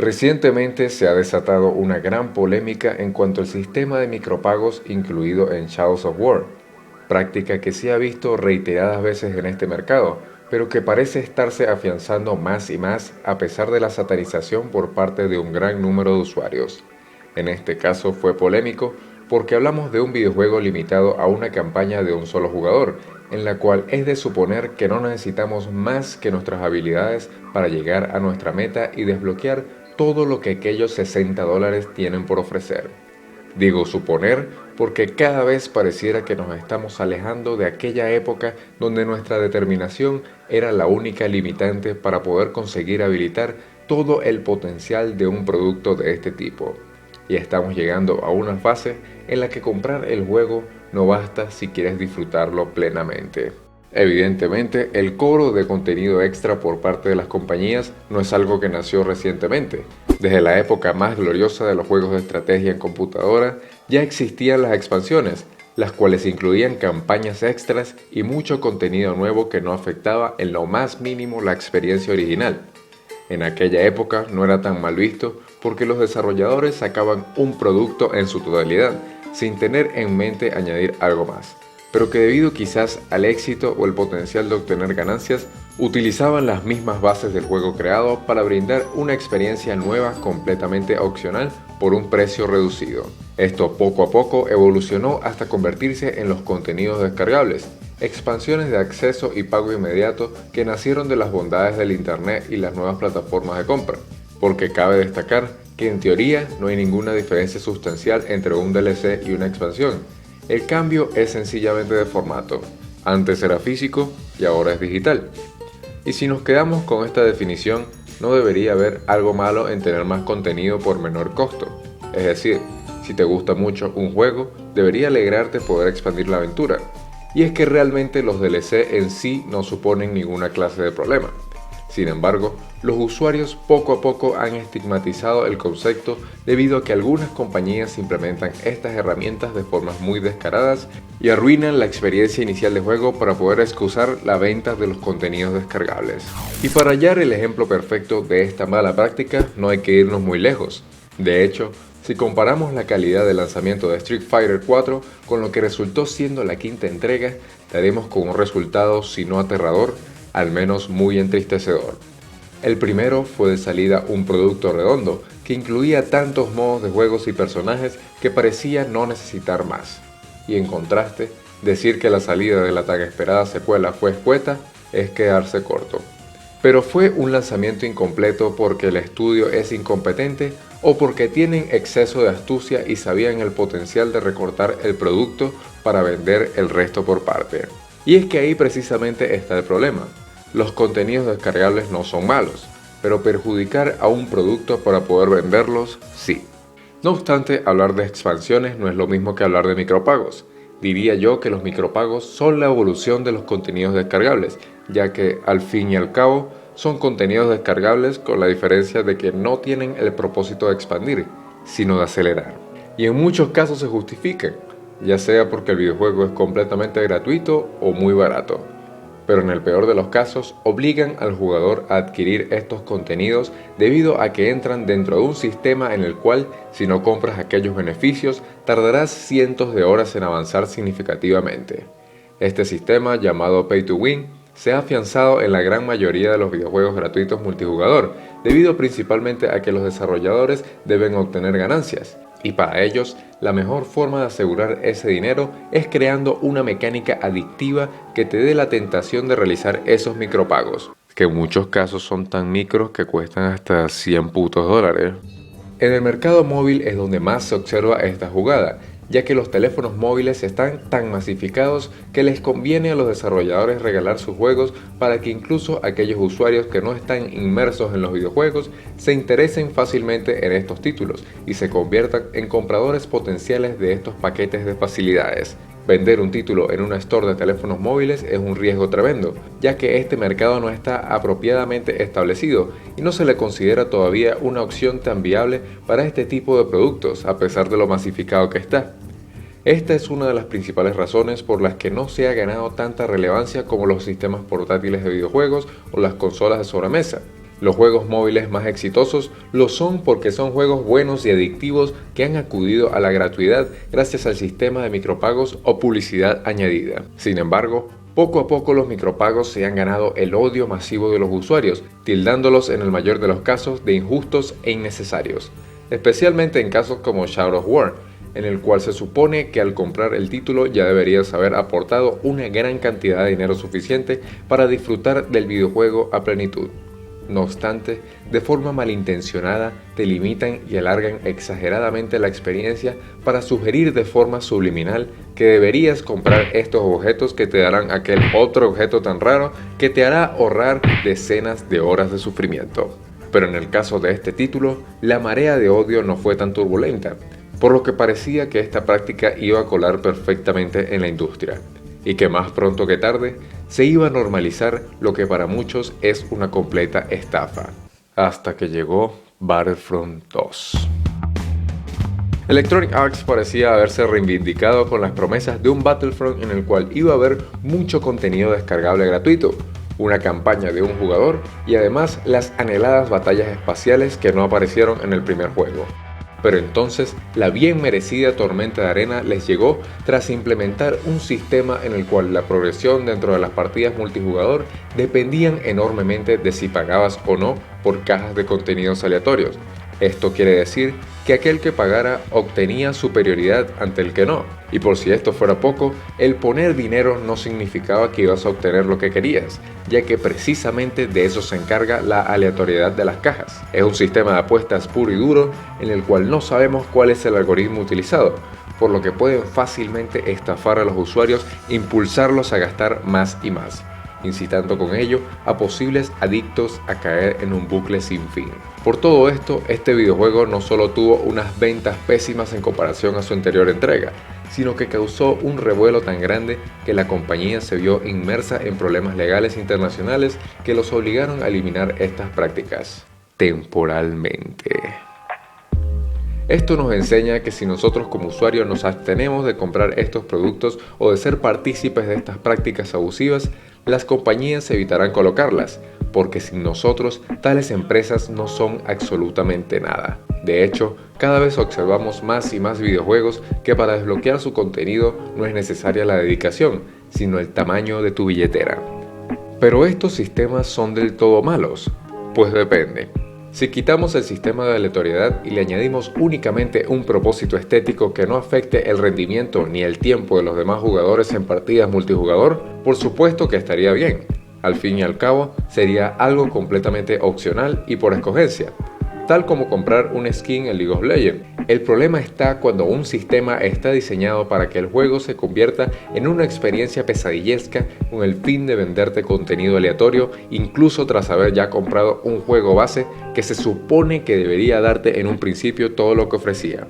Recientemente se ha desatado una gran polémica en cuanto al sistema de micropagos incluido en Shadows of War, práctica que se ha visto reiteradas veces en este mercado, pero que parece estarse afianzando más y más a pesar de la satanización por parte de un gran número de usuarios. En este caso fue polémico porque hablamos de un videojuego limitado a una campaña de un solo jugador, en la cual es de suponer que no necesitamos más que nuestras habilidades para llegar a nuestra meta y desbloquear todo lo que aquellos $60 tienen por ofrecer. Digo suponer porque cada vez pareciera que nos estamos alejando de aquella época donde nuestra determinación era la única limitante para poder conseguir habilitar todo el potencial de un producto de este tipo. Y estamos llegando a una fase en la que comprar el juego no basta si quieres disfrutarlo plenamente. Evidentemente, el cobro de contenido extra por parte de las compañías no es algo que nació recientemente. Desde la época más gloriosa de los juegos de estrategia en computadora, ya existían las expansiones, las cuales incluían campañas extras y mucho contenido nuevo que no afectaba en lo más mínimo la experiencia original. En aquella época no era tan mal visto porque los desarrolladores sacaban un producto en su totalidad, sin tener en mente añadir algo más, pero que debido quizás al éxito o el potencial de obtener ganancias, utilizaban las mismas bases del juego creado para brindar una experiencia nueva completamente opcional por un precio reducido. Esto poco a poco evolucionó hasta convertirse en los contenidos descargables, expansiones de acceso y pago inmediato que nacieron de las bondades del internet y las nuevas plataformas de compra, porque cabe destacar que en teoría no hay ninguna diferencia sustancial entre un DLC y una expansión. El cambio es sencillamente de formato. Antes era físico y ahora es digital. Y si nos quedamos con esta definición, no debería haber algo malo en tener más contenido por menor costo. Es decir, si te gusta mucho un juego, debería alegrarte poder expandir la aventura. Y es que realmente los DLC en sí no suponen ninguna clase de problema. Sin embargo, los usuarios poco a poco han estigmatizado el concepto debido a que algunas compañías implementan estas herramientas de formas muy descaradas y arruinan la experiencia inicial de juego para poder excusar la venta de los contenidos descargables. Y para hallar el ejemplo perfecto de esta mala práctica no hay que irnos muy lejos. De hecho, si comparamos la calidad de lanzamiento de Street Fighter 4 con lo que resultó siendo la quinta entrega, daremos con un resultado si no aterrador, al menos muy entristecedor. El primero fue de salida un producto redondo que incluía tantos modos de juegos y personajes que parecía no necesitar más. Y en contraste, decir que la salida de la tan esperada secuela fue escueta es quedarse corto. Pero fue un lanzamiento incompleto porque el estudio es incompetente o porque tienen exceso de astucia y sabían el potencial de recortar el producto para vender el resto por parte. Y es que ahí precisamente está el problema. Los contenidos descargables no son malos, pero perjudicar a un producto para poder venderlos, sí. No obstante, hablar de expansiones no es lo mismo que hablar de micropagos. Diría yo que los micropagos son la evolución de los contenidos descargables, ya que, al fin y al cabo, son contenidos descargables con la diferencia de que no tienen el propósito de expandir, sino de acelerar. Y en muchos casos se justifican, ya sea porque el videojuego es completamente gratuito o muy barato. Pero en el peor de los casos obligan al jugador a adquirir estos contenidos debido a que entran dentro de un sistema en el cual, si no compras aquellos beneficios, tardarás cientos de horas en avanzar significativamente. Este sistema, llamado Pay to Win, se ha afianzado en la gran mayoría de los videojuegos gratuitos multijugador, debido principalmente a que los desarrolladores deben obtener ganancias. Y para ellos, la mejor forma de asegurar ese dinero es creando una mecánica adictiva que te dé la tentación de realizar esos micropagos, que en muchos casos son tan micros que cuestan hasta $100. En el mercado móvil es donde más se observa esta jugada, ya que los teléfonos móviles están tan masificados que les conviene a los desarrolladores regalar sus juegos para que incluso aquellos usuarios que no están inmersos en los videojuegos se interesen fácilmente en estos títulos y se conviertan en compradores potenciales de estos paquetes de facilidades. Vender un título en una store de teléfonos móviles es un riesgo tremendo, ya que este mercado no está apropiadamente establecido y no se le considera todavía una opción tan viable para este tipo de productos, a pesar de lo masificado que está. Esta es una de las principales razones por las que no se ha ganado tanta relevancia como los sistemas portátiles de videojuegos o las consolas de sobremesa, Los juegos móviles más exitosos lo son porque son juegos buenos y adictivos que han acudido a la gratuidad gracias al sistema de micropagos o publicidad añadida. Sin embargo, poco a poco los micropagos se han ganado el odio masivo de los usuarios, tildándolos en el mayor de los casos de injustos e innecesarios, especialmente en casos como Shadow of War, en el cual se supone que al comprar el título ya deberías haber aportado una gran cantidad de dinero suficiente para disfrutar del videojuego a plenitud. No obstante, de forma malintencionada te limitan y alargan exageradamente la experiencia para sugerir de forma subliminal que deberías comprar estos objetos que te darán aquel otro objeto tan raro que te hará ahorrar decenas de horas de sufrimiento. Pero en el caso de este título, la marea de odio no fue tan turbulenta, por lo que parecía que esta práctica iba a colar perfectamente en la industria, y que más pronto que tarde se iba a normalizar lo que para muchos es una completa estafa. Hasta que llegó Battlefront 2. Electronic Arts parecía haberse reivindicado con las promesas de un Battlefront en el cual iba a haber mucho contenido descargable gratuito, una campaña de un jugador y además las anheladas batallas espaciales que no aparecieron en el primer juego. Pero entonces la bien merecida tormenta de arena les llegó tras implementar un sistema en el cual la progresión dentro de las partidas multijugador dependían enormemente de si pagabas o no por cajas de contenidos aleatorios. Esto quiere decir que aquel que pagara obtenía superioridad ante el que no. Y por si esto fuera poco, el poner dinero no significaba que ibas a obtener lo que querías, ya que precisamente de eso se encarga la aleatoriedad de las cajas. Es un sistema de apuestas puro y duro en el cual no sabemos cuál es el algoritmo utilizado, por lo que pueden fácilmente estafar a los usuarios e impulsarlos a gastar más y más, incitando con ello a posibles adictos a caer en un bucle sin fin. Por todo esto, este videojuego no solo tuvo unas ventas pésimas en comparación a su anterior entrega, sino que causó un revuelo tan grande que la compañía se vio inmersa en problemas legales internacionales que los obligaron a eliminar estas prácticas temporalmente. Esto nos enseña que si nosotros como usuarios nos abstenemos de comprar estos productos o de ser partícipes de estas prácticas abusivas, las compañías evitarán colocarlas, porque sin nosotros tales empresas no son absolutamente nada. De hecho, cada vez observamos más y más videojuegos que para desbloquear su contenido no es necesaria la dedicación, sino el tamaño de tu billetera. ¿Pero estos sistemas son del todo malos? Pues depende. Si quitamos el sistema de aleatoriedad y le añadimos únicamente un propósito estético que no afecte el rendimiento ni el tiempo de los demás jugadores en partidas multijugador, por supuesto que estaría bien. Al fin y al cabo, sería algo completamente opcional y por escogencia, tal como comprar un skin en League of Legends. El problema está cuando un sistema está diseñado para que el juego se convierta en una experiencia pesadillesca con el fin de venderte contenido aleatorio, incluso tras haber ya comprado un juego base que se supone que debería darte en un principio todo lo que ofrecía.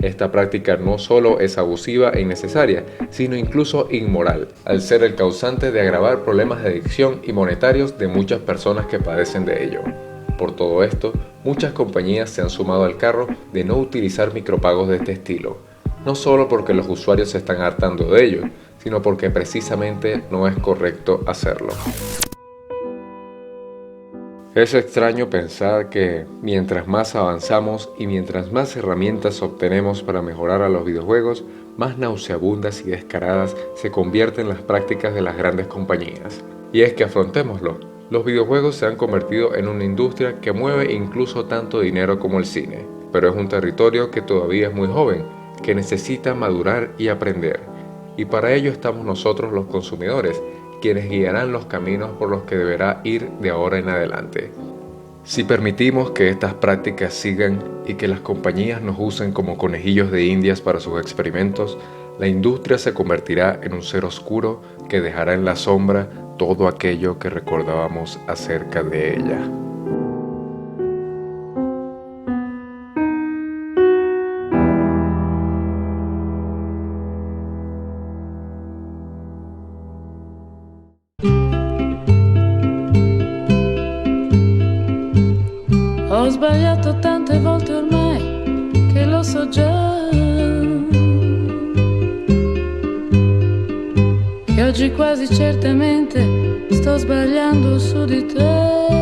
Esta práctica no solo es abusiva e innecesaria, sino incluso inmoral, al ser el causante de agravar problemas de adicción y monetarios de muchas personas que padecen de ello. Por todo esto, muchas compañías se han sumado al carro de no utilizar micropagos de este estilo, no solo porque los usuarios se están hartando de ello, sino porque precisamente no es correcto hacerlo. Es extraño pensar que mientras más avanzamos y mientras más herramientas obtenemos para mejorar a los videojuegos, más nauseabundas y descaradas se convierten las prácticas de las grandes compañías. Y es que afrontémoslo. Los videojuegos se han convertido en una industria que mueve incluso tanto dinero como el cine, pero es un territorio que todavía es muy joven, que necesita madurar y aprender, y para ello estamos nosotros los consumidores, quienes guiarán los caminos por los que deberá ir de ahora en adelante. Si permitimos que estas prácticas sigan y que las compañías nos usen como conejillos de indias para sus experimentos, la industria se convertirá en un ser oscuro que dejará en la sombra todo aquello que recordábamos acerca de ella. Ho sbagliato tante volte ormai che lo so già, che oggi quasi certamente sto sbagliando su di te.